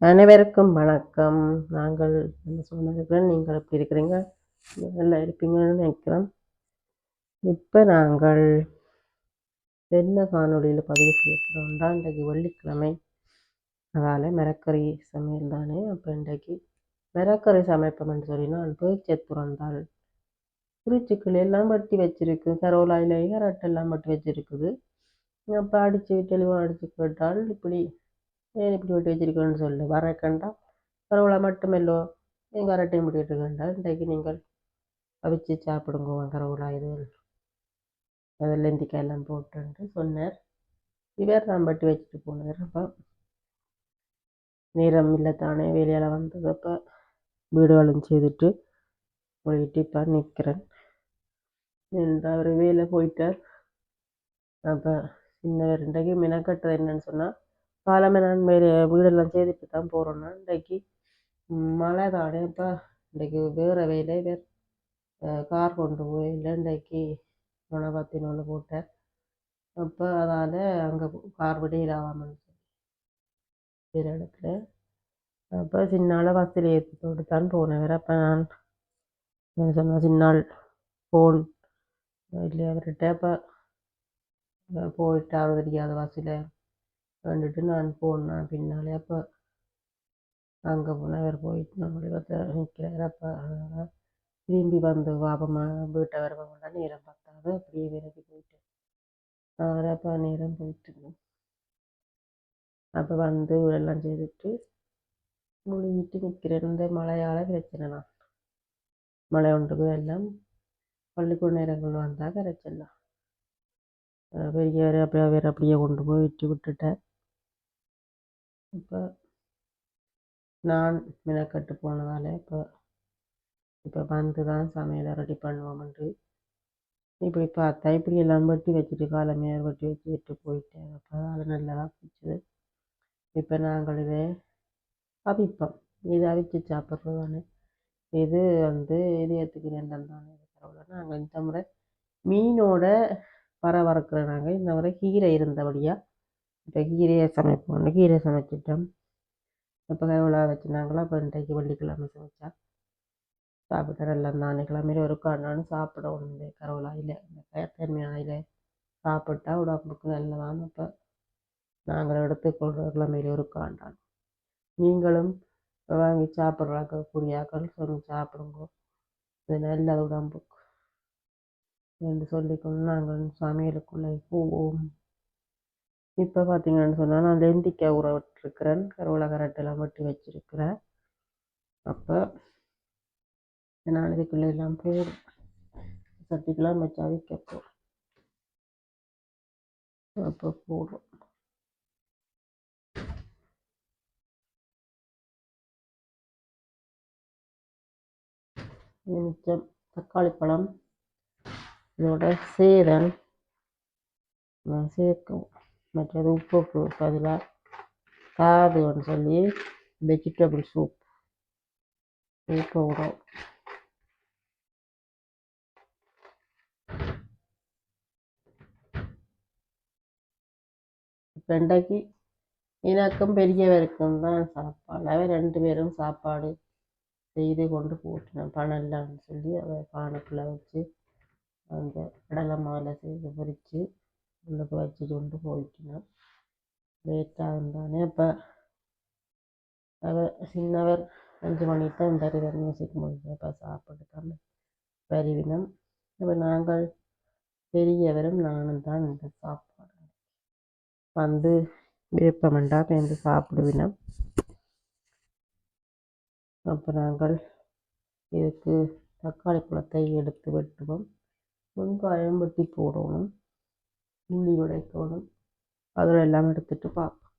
அனைவருக்கும் வணக்கம். நாங்கள் என்ன சொன்னிருக்கிறேன், நீங்கள் எப்படி இருக்கிறீங்க? நல்லா இருப்பீங்கன்னு நினைக்கிறேன். இப்போ நாங்கள் என்ன காணொலியில் பதிவு செய்யப்படுறோம்டா, இன்றைக்கு வெள்ளிக்கிழமை, அதால் மிரக்கறி சமையல் தானே. அப்போ இன்றைக்கு மிரக்கறி சமைப்போம்னு சொல்லி நான் பேச்சை துறந்தால் குறிச்சிக்கள் எல்லாம் வெட்டி வச்சிருக்கு, கரோலாயிலே கரட்டெல்லாம் வெட்டி வச்சிருக்குது. அப்போ அடித்து தெளிவாக அடித்து கேட்டால் இப்படி ஏன் இப்படி வெட்டி வச்சிருக்கேன்னு சொல்லு வரக்கண்டா கருவளை மட்டுமில்லோ எங்கள் அரட்டையும் முடிட்டு இருக்கண்டா இன்றைக்கு நீங்கள் அவிச்சு சாப்பிடுங்க கருவளா இது அதில் லெந்திக்காய் எல்லாம் போட்டுன்ட்டு சொன்னார். இவர் தான் பட்டி வச்சுட்டு போனார். அப்போ நேரம் இல்லை தானே, வேலையால் வந்தது. அப்போ வீடுகளும் செய்துட்டு போயிட்டு இப்போ நிற்கிறேன். அவர் வேலை போயிட்டார். அப்போ சின்னவர் இன்றைக்கு மெனக்கட்டுறது என்னன்னு சொன்னால், காலமே நான் வீடெல்லாம் செய்துட்டு தான் போகிறோன்னா இன்றைக்கு மழை தானே. இப்போ இன்றைக்கு வேறு வேலை வேறு கார் கொண்டு போய் இல்லை இன்றைக்கு உணவத்தினொன்று போட்டார். அப்போ அதால் அங்கே கார் வெளியில் ஆகாமல் வேறு இடத்துல. அப்போ சின்னால் பஸ்ஸில் ஏற்றிட்டு தான் போனவர். அப்போ நான் சொன்னேன் சின்னால் ஃபோன் இல்லை அவர்கிட்ட. அப்போ போயிட்டு அவர் தெரியாத பஸ்ஸில் வந்துட்டு நான் போனேன் பின்னாலே. அப்போ அங்கே போனவர் போயிட்டு நம்மளுடைய பஸ்ஸை நிற்கிறார். அப்போ திரும்பி வந்து பாபமா வீட்டை வரவங்கள்லாம் நேரம் பார்த்தாது அப்படியே வேலைக்கு போயிட்டு அப்போ நேரம் போயிட்டு அப்போ வந்து எல்லாம் செய்துட்டு முழுகிட்டு நிற்கிறேன். இந்த மழையால் பிரச்சனை தான். மழை ஒன்றுக்கு எல்லாம் பள்ளிக்கூட நேரங்கள் வந்தால் கரைச்சிடலாம். பெரியவர் அப்படியே வேறு அப்படியே கொண்டு போய் விட்டுட்டேன். இப்போ நான் மெனக்கட்டு போனதால் இப்போ வந்து தான் சமையலை ரெடி பண்ணுவோம்ன்ட்டு இப்படி பார்த்தா இப்படி எல்லாம் வெட்டி வச்சுட்டு காலமே வெட்டி வச்சுட்டு போயிட்டேன். அப்போ அதில் நல்லா பிடிச்சது. இப்போ நாங்கள் இதை அவிப்போம். இது அவிச்சு சாப்பிட்றது தானே. இது வந்து இதயத்துக்கு நல்லது தானே. நாங்கள் இந்த முறை மீனோட வறுக்கிற நாங்கள் இந்த முறை கீரை இருந்தபடியாக இப்போ கீரையை சமைப்போம். கீரை சமைச்சிட்டோம். இப்போ கருவிழா வச்சுனாங்களா. இப்போ இன்றைக்கு வெள்ளிக்கிழமை சமைச்சா சாப்பிட்டா நல்லா நானே கிழமையில ஒரு காரணம் சாப்பிட ஒன்று கருவிழாயில் இந்த கயத்தன்மையாயில் சாப்பிட்டா உடம்புக்கு நல்லதான். அப்போ நாங்கள் எடுத்துக்கொள்கிற கிழமையில ஒரு காண்டான். நீங்களும் வாங்கி சாப்பிட்றாக்கக்கூடியாக்கள் சொல்லி சாப்பிடுங்க. இது நல்லது உடம்புக்கு என்று சொல்லிக்கொண்டு நாங்கள் சமையலுக்குள்ளே போவோம். இப்போ பார்த்தீங்கன்னு சொன்னால் நான் லெந்திக்காய் ஊற விட்டுருக்கிறேன். கருவேல கரட்டெல்லாம் வெட்டி வச்சிருக்கிறேன். அப்போ நான் இதுக்குள்ளே எல்லாம் போடும் சட்டிக்கெல்லாம் வச்சு அவிக்கப்போம். அப்போ போடும் மிச்சம் தக்காளி பழம் இதோட சேரன் சேர்க்கும். மற்றது உப்புக்கு பதிலாக காதுன்னு சொல்லி வெஜிடபிள் சூப் விடும். இப்போ இன்றைக்கு எனக்கும் பெரியவருக்கும் தான் சாப்பாடு. அவர் 2 பேரும் சாப்பாடு செய்து கொண்டு போட்டினேன். பணம் இல்லைன்னு சொல்லி அதை பானைக்குள்ளே வச்சு அந்த கடலை மாலை செய்து பொறித்து உள்ளுக்கு வச்சு கொண்டு போயிட்டினேன். லேட்டாக இருந்தானே. அப்போ அவர் சின்னவர் 5 மணிக்கு தான் வருவார் மியூசிக் முடிஞ்சு. அப்போ சாப்பிட்டு தான் வருவினம். அப்போ நாங்கள் பெரியவரும் நானும் தான் இந்த சாப்பாடு வந்து விருப்பமெண்டா சேர்ந்து சாப்பிடுவினோம். அப்போ நாங்கள் இதுக்கு தக்காளி பழத்தை எடுத்து வெட்டுவோம். வெங்காயம் வெட்டி போடணும், உள்ளி உடைக்கணும். அதில் எல்லாம் எடுத்துகிட்டு பார்ப்போம்.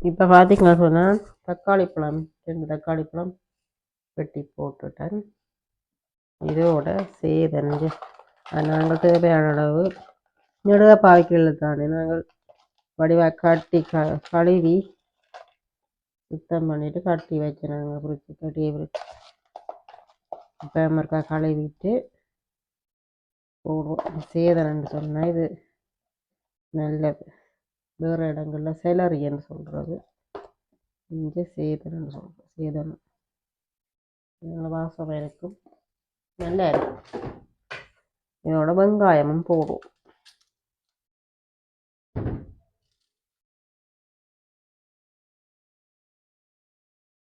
இப்போ பார்த்தீங்கன்னா சொன்னால் தக்காளி பழம் 2 தக்காளி பழம் வெட்டி போட்டுட்டேன். இதோட சேதஞ்சு நாங்கள் தேவையான அளவு நெடுக பாய்க்கிறது தானே. நாங்கள் வடிவாக கட்டி கழுவி சுத்தம் பண்ணிவிட்டு கட்டி வச்சு நாங்கள் பிடிச்சி கட்டியை பிடிச்சி இப்போ மறுக்கா கழுவிட்டு போடுவோம். சேதனன்னு சொன்னால் இது நல்லது. வேறு இடங்களில் செலரி என்று சொல்கிறது. இங்கே சேதனம்னு சொல்கிறோம். சேதனம் நல்ல வாசமாக இருக்கும், நல்லா இருக்கும். இதோட வெங்காயமும் போடுவோம்.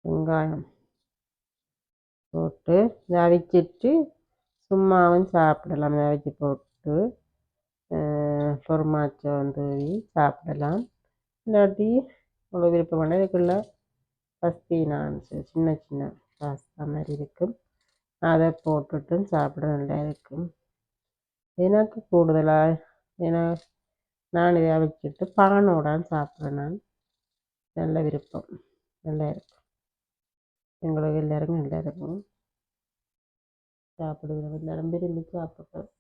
வெங்காயம் போட்டு அவிச்சிட்டு சும்மாவும் சாப்பிடலாம். அவிச்சு போட்டு பொறுமாச்சம் தூவி சாப்பிடலாம். இல்லாட்டி அவ்வளோ விருப்பமான இதுக்குள்ள நான் சின்ன சின்ன பாஸ்தா மாதிரி இருக்கும், அதை போட்டுட்டு சாப்பிட நல்லா இருக்கும். எனக்கு கூடுதலாக ஏன்னா நான் இதை அவிச்சிட்டு பானோடான்னு சாப்பிட்றேன். நான் நல்ல விருப்பம், நல்லா இருக்கும். எங்களுக்கு எல்லாருக்கும் நல்லா இருக்கும். சாப்பிடுவோம், எல்லாரும் விரும்பி சாப்பிட்றோம்.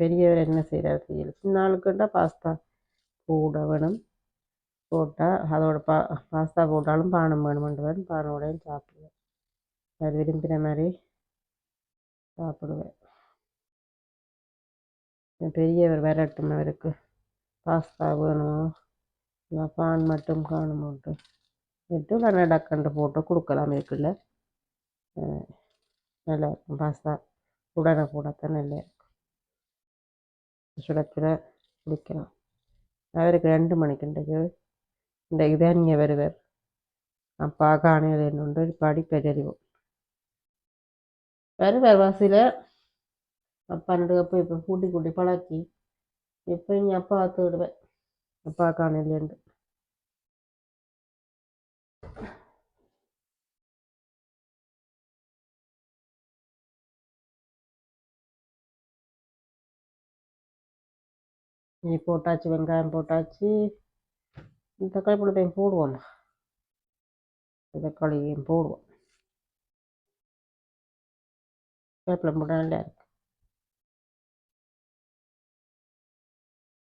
பெரியவர் என்ன செய்கிறார் தெரியல. சின்ன ஆளுக்கிட்ட பாஸ்தா போட வேணும், போட்டால் அதோட பாஸ்தா போட்டாலும் பானம் வேணுமென்றவன் பானோடையும் சாப்பிடுவேன். அது விரும்பின மாதிரி சாப்பிடுவேன். பெரியவர் வரட்டும், அவருக்கு பாஸ்தா வேணுமோ இல்லை பான் மட்டும் காணுமோன்ட்டு விட்டு டக்கண்டு போட்டு கொடுக்கலாம். இருக்குல்ல நல்லா இருக்கும். பாஸ்தா உடனே போடத்தான் நல்லா இருக்கும். சுட சுட குடிக்கலாம். அவருக்கு 2 மணிக்குண்டது இன்றைக்கு தான் நீங்கள் வருவார். அப்பா காணியில் என்னுண்டு படிப்பறிவோம் வருவார் வாசியில். அப்பா நடுக்கப்போ இப்போ கூட்டி கூட்டி பழக்கி இப்போ இங்கே அப்பா பார்த்து விடுவேன். அப்பா காணிலேருந்து நீ போட்டாச்சு, வெங்காயம் போட்டாச்சு, தக்காளி பழத்தையும் போடுவோம். தக்காளியும் போடுவோம். வேப்பிலை போட்டால் நல்லா இருக்கு.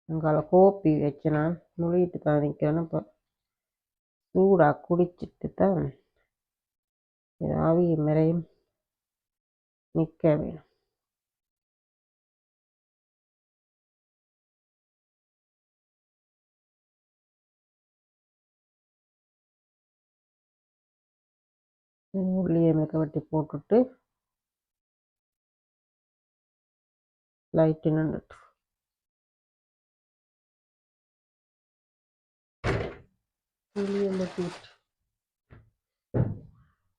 அங்கால கோப்பி வச்சு நான் முழுகிட்டு தான் நிற்கிறேன்னு. இப்போ சூடாக குடிச்சிட்டு தான் ஆவிய மறையும் நிற்க வேணும். உள்ளியை மிக்க வட்டி போட்டுட்டு லைட்டு நின்றுட்டு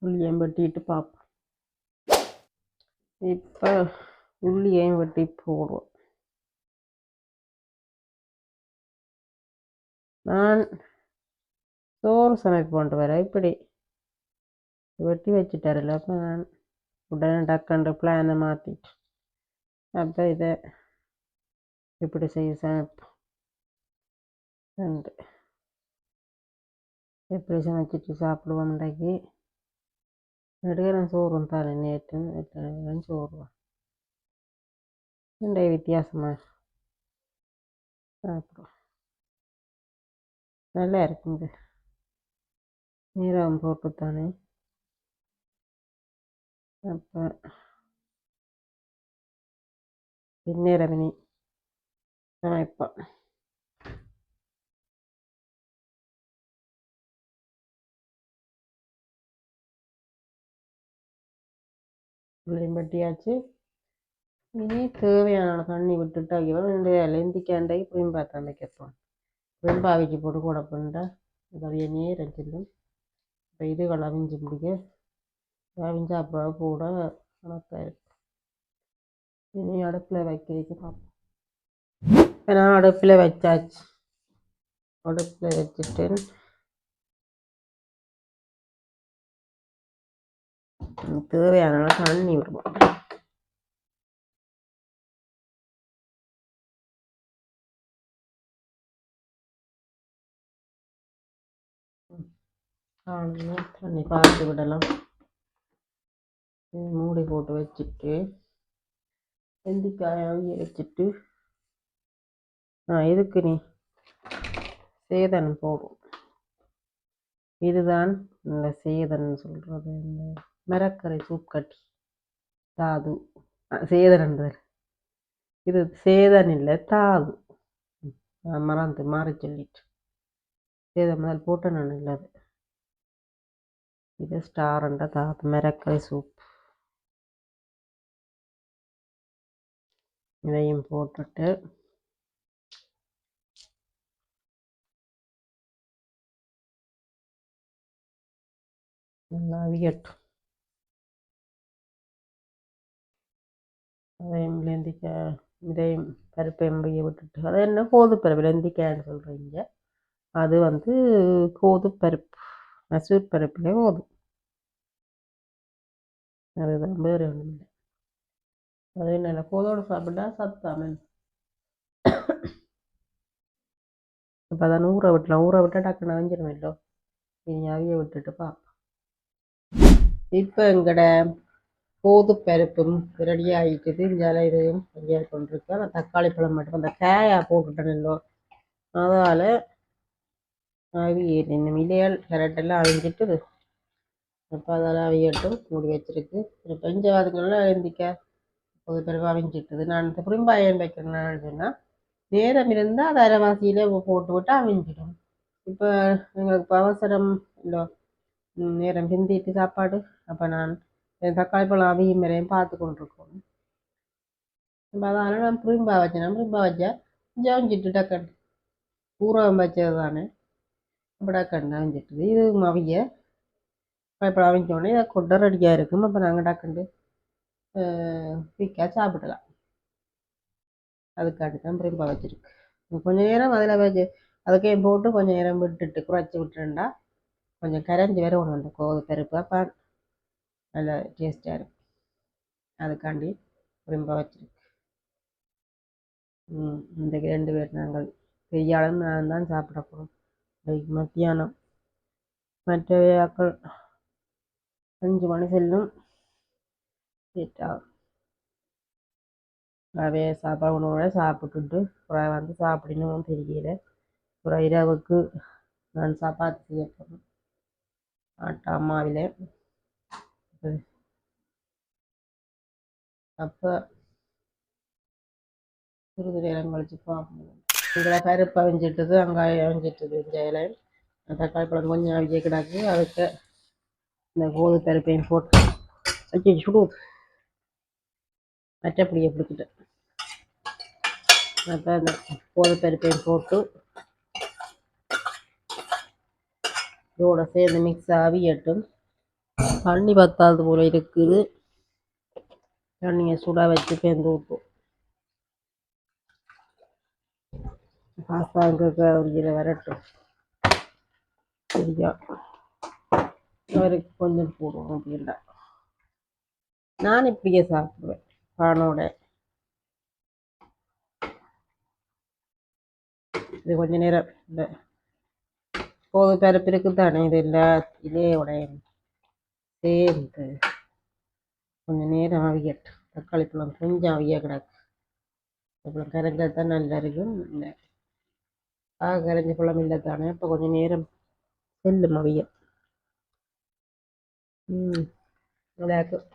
உள்ளியம் வெட்டிட்டு பார்ப்போம். இப்போ உள்ளியையும் வெட்டி போடுவோம். நான் சோறு சமைப்போன்ட்டு வர இப்படி வெட்டி வச்சுட்டாரில்ல. அப்போ நான் உடனே டக்கண்டு பிளானை மாற்றிட்டு அப்போ இதை இப்படி செய்ய சமைப்போம். எப்படி சமைச்சிட்டு சாப்பிடுவோம். இன்றைக்கு நடுக்கிறேன் சோறும் தானே, நேற்று சோறுவான். இன்றைய வித்தியாசமாக சாப்பிடுவோம். நல்லா இருக்குங்க. நீரம் போட்டுத்தானே. அப்போ பின்னேரமினி சமைப்போம். உள்ளியும் வெட்டியாச்சு. இனி தேவையான தண்ணி விட்டுட்டு ஆகியோம். லெந்திக்காண்டை புளிம்பா தான் வைக்கப்போம். புளிம்பா வைக்க போட்டு கூட பண்ணா நிறைய நேரம் செல்லும். இப்போ இதுகள் அவிஞ்சு முடிக்க அவிஞ்சா அப்புறம் கூட கணக்காக இருக்கும். இனி அடுப்பில் வைக்க பார்ப்போம். இப்போ நான் அடுப்பில் வச்சாச்சு. அடுப்பில் வச்சுட்டு தேவையான தண்ணி விடுவோம். தண்ணி பார்த்து விடலாம். மூடி போட்டு வச்சுட்டு வெந்திக்காய் அவிய வச்சுட்டு இதுக்கு நீ சேதனம் போடும். இதுதான் இந்த சேதனம் சொல்கிறது. இந்த மரக்கரை சூப் கட்டி தாது சேதனன்றது இது சேதன் இல்லை தாது. மறந்து மாறி சொல்லிட்டு சேதம் முதல் போட்ட நான் இல்லாது. இது ஸ்டார்ன்ற தாது மிரக்கல் சூப். இதையும் போட்டுட்டு நல்லா அவியட்டும். அதையும் வெந்தக்காய் இதையும் பருப்பையும் விட்டுட்டு அதை என்ன கோதுப்பருப்பு வெந்தக்காய்ன்னு சொல்கிறீங்க. அது வந்து கோதுப்பருப்பு மசூர் பருப்புலே கோதும். அதுதான் வேறு ஒன்றும் இல்லை. அது என்ன கோதோடு சாப்பிட்டா சத்தாமல். இப்போ அதான் ஊற விட்டலாம். ஊற விட்டால் டக்குன்னு அவிஞ்சிடும் இல்லை. நீங்கள் அவிய விட்டுட்டு பார்ப்போம். இப்போ எங்கட கோதுப்பருப்பும் ரெடி ஆகிட்டுது. இஞ்சால இதையும் ரெடியாக கொண்டிருக்கேன். நான் தக்காளி பழம் மட்டும் அந்த காயா போட்டுட்டேன் இல்லை. அதால் அவிய இந்த மிளையால் கரெக்டெல்லாம் அவிஞ்சிட்டு அப்போ அதெல்லாம் அவியட்டும் மூடி வச்சிருக்கு. இப்போ பெஞ்சவாதுக்குள்ள எழுந்திக்க ஒரு பிறகு அவிஞ்சிட்டுது. நான் இந்த புரிம்பாயம் வைக்கிறேன்னு சொன்னால் நேரம் இருந்தால் அதை அரைவாசியிலே போட்டு விட்டு அவிஞ்சிடும். இப்போ எங்களுக்கு இப்போ அவசரம் இல்லை, நேரம் பிந்திட்டு சாப்பாடு. அப்போ நான் தக்காளி பழம் அவியும் வரையும் பார்த்து கொண்டிருக்கோம். இப்போ அதனால் நான் புரிம்பா வச்சேன். நான் புரிம்பா வச்சா ஜவிஞ்சிட்டு டக்கண்டு ஊறம் வச்சது தானே அப்போ டக்கண்டு அவிஞ்சிட்டுது. இது அவிய பழம் அவிஞ்சோடனே இதை கொட்டை ரெடியாக இருக்கும். அப்போ நாங்கள் டக்கண்டு குயிக்காக சாப்பிடலாம். அதுக்காண்டி தான் புரிம்பா வச்சுருக்கு. கொஞ்சம் நேரம் அதில் வச்சு அதுக்கையும் போட்டு கொஞ்சம் நேரம் விட்டுட்டு குறைச்சி விட்டுருண்டா கொஞ்சம் கரைஞ்சி வேற ஒன்று அந்த பருப்பு. அப்போ நல்லா டேஸ்ட்டாக இருக்கும். அதுக்காண்டி புரிம்பா வச்சுருக்கு. இன்றைக்கு 2 பேர் நாங்கள் பெய்யாலும் நான் தான் சாப்பிட போகிறோம். மத்தியானம் மற்ற ஆக்கள் 5 மணி செல்லும் லேட்டாகும். அவே சாப்பாடு உணவோட சாப்பிட்டுட்டு அப்புறம் வந்து சாப்பிடணும் தெரியல. அப்புறம் இரவுக்கு நான் சப்பாத்தி செய்ய போகிறேன் ஆட்டா மாவில். அப்போ சிறிது நேரம் கழிச்சு பார்க்கணும். இதில் பருப்பு அவிஞ்சிட்டுது, வெங்காயம் அவிஞ்சிட்டுது, இந்த இலையும் தக்காளி பழம் கொஞ்சம் அவிக்க கிடக்கு. அதுக்கு இந்த கோது பருப்பையும் போட்டு வச்சு சுடு மற்றப்படியை பிடிச்சிட்டேன். அப்போ அந்த கோது பருப்பையும் போட்டு இதோட சேர்ந்து மிக்ஸ் அவியட்டும். தண்ணி பத்தாது போல இருக்குது. தண்ணியை சுட வச்சு பேர்ந்து விட்டோம். பாஸ்தாவுக்கு ஒரு வரட்டும் சரியா அவருக்கு கொஞ்சம் போடுவோம் அப்படின்னா நான் இப்படியே சாப்பிடுவேன் பானோட. இது கொஞ்ச நேரம் இந்த கோது பருப்பு இருக்குதானே இது இல்லை இதே உடைய சேர்ந்து கொஞ்சம் நேரம் அவியட்டும். தக்காளி பழம் கொஞ்சம் அவிய கிடக்கு. அப்புறம் கரைஞ்சா தான் நல்லா இருக்கும். இல்லை கரைஞ்ச பழம் இல்லை தானே. இப்போ கொஞ்சம் நேரம் செல்லும் அவிய. நல்லா இருக்கும்.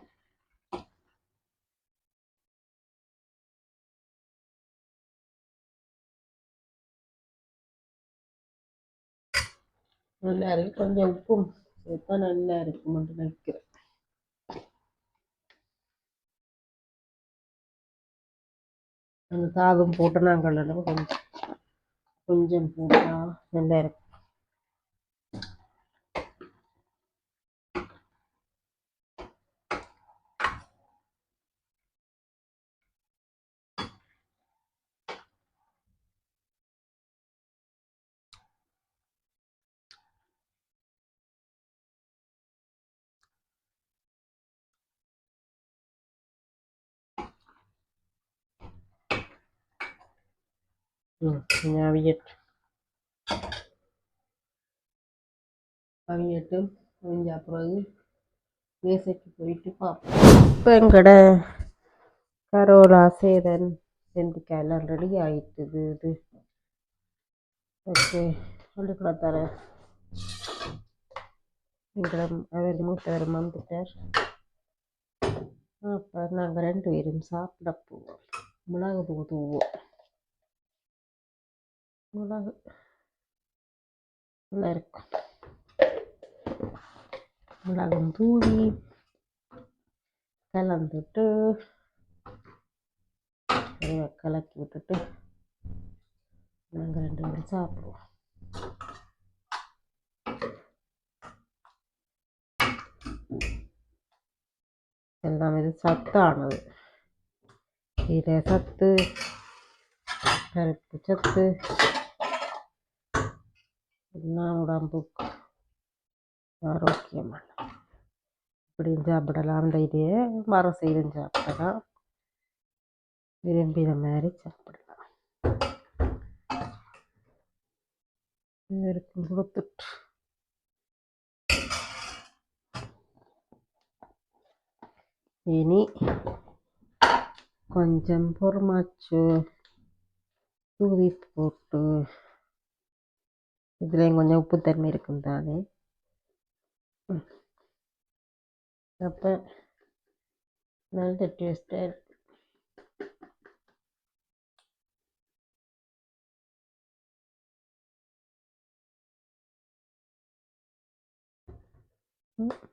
நல்லா இருக்கு. கொஞ்சம் உப்பும் சேர்த்தா நல்லா இருக்கும்னு நினைக்கிறேன். அந்த தாதும் போட்டு நாங்கள் கொஞ்சம் கொஞ்சம் போட்டா நல்லா இருக்கும். கொஞ்சம் அவியட்டு அவிஞ்ச பிறகு மேசைக்கு போயிட்டு பார்ப்போம். இப்போ எங்கட கரோலா சேதன் வெண்டைக்காய் எல்லாம் ரெடி ஆகிட்டுது. இது ஓகே பள்ளிக்கூடத்தார எங்களை அவர் மூத்தவர் வந்துட்டார். அப்போ நாங்கள் 2 பேரும் சாப்பிட போவோம். மிளகு தூவுவோம். மிளகு நல்லா இருக்கும். மிளகும் தூவி கலந்துட்டு கலக்கி விட்டுட்டு நாங்கள் 2 பேரும் சாப்பிடுவோம். எல்லாம் இது சத்தானது. கீரை சத்து, பருப்பு சத்து, எல்லாம் உடம்புக்கு ஆரோக்கியமான. இப்படியும் சாப்பிடலாம். அந்த இதையே மரம் செய்து சாப்பிடலாம். விரும்பின மாதிரி சாப்பிடலாம். இவருக்கு கொடுத்துட்டு இனி கொஞ்சம் பொறுமாச்சு தூவி போட்டு, இதுலேயும் கொஞ்சம் உப்புத்தன்மை இருக்கும் தானே. அப்போ நல்ல டேஸ்டாக இருக்கு.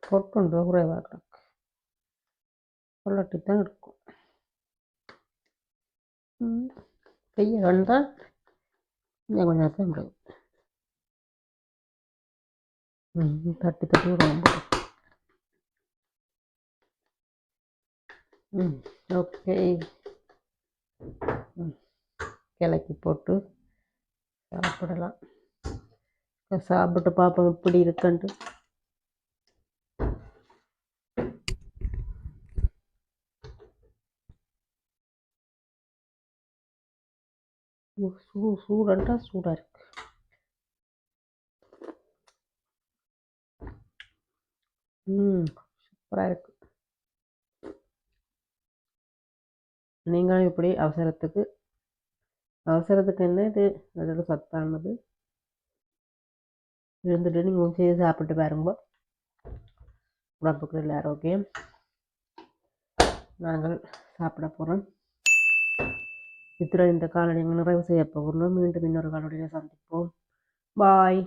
பொட்டுண்டு குறைவாக கிடக்கு. கொள்ளட்டி தான் இருக்கும். பெய்ய வேண்டாம், இன்னும் கொஞ்சம் தான் முடியும். தட்டி தட்டி விடுவோம். ஓகே, கிளக்கி போட்டு சாப்பிடலாம். சாப்பிட்டு பார்ப்போம் இப்படி இருக்குன்ட்டு. சூடண்டா சூடாக இருக்கு. சூப்பராக இருக்கு. நீங்களும் இப்படி அவசரத்துக்கு என்ன இது அதோட சத்தானது இருந்துட்டு நீங்கள் செய்து சாப்பிட்டு பாருங்க. உடம்புக்கு நல்ல ஆரோக்கியம். நாங்கள் சாப்பிட போகிறோம். இத்துடன் இந்த காணொலியை நிறைவு செய்ய போகிறோம். மீண்டும் இன்னொரு காணொலியை சந்திப்போம். பாய்.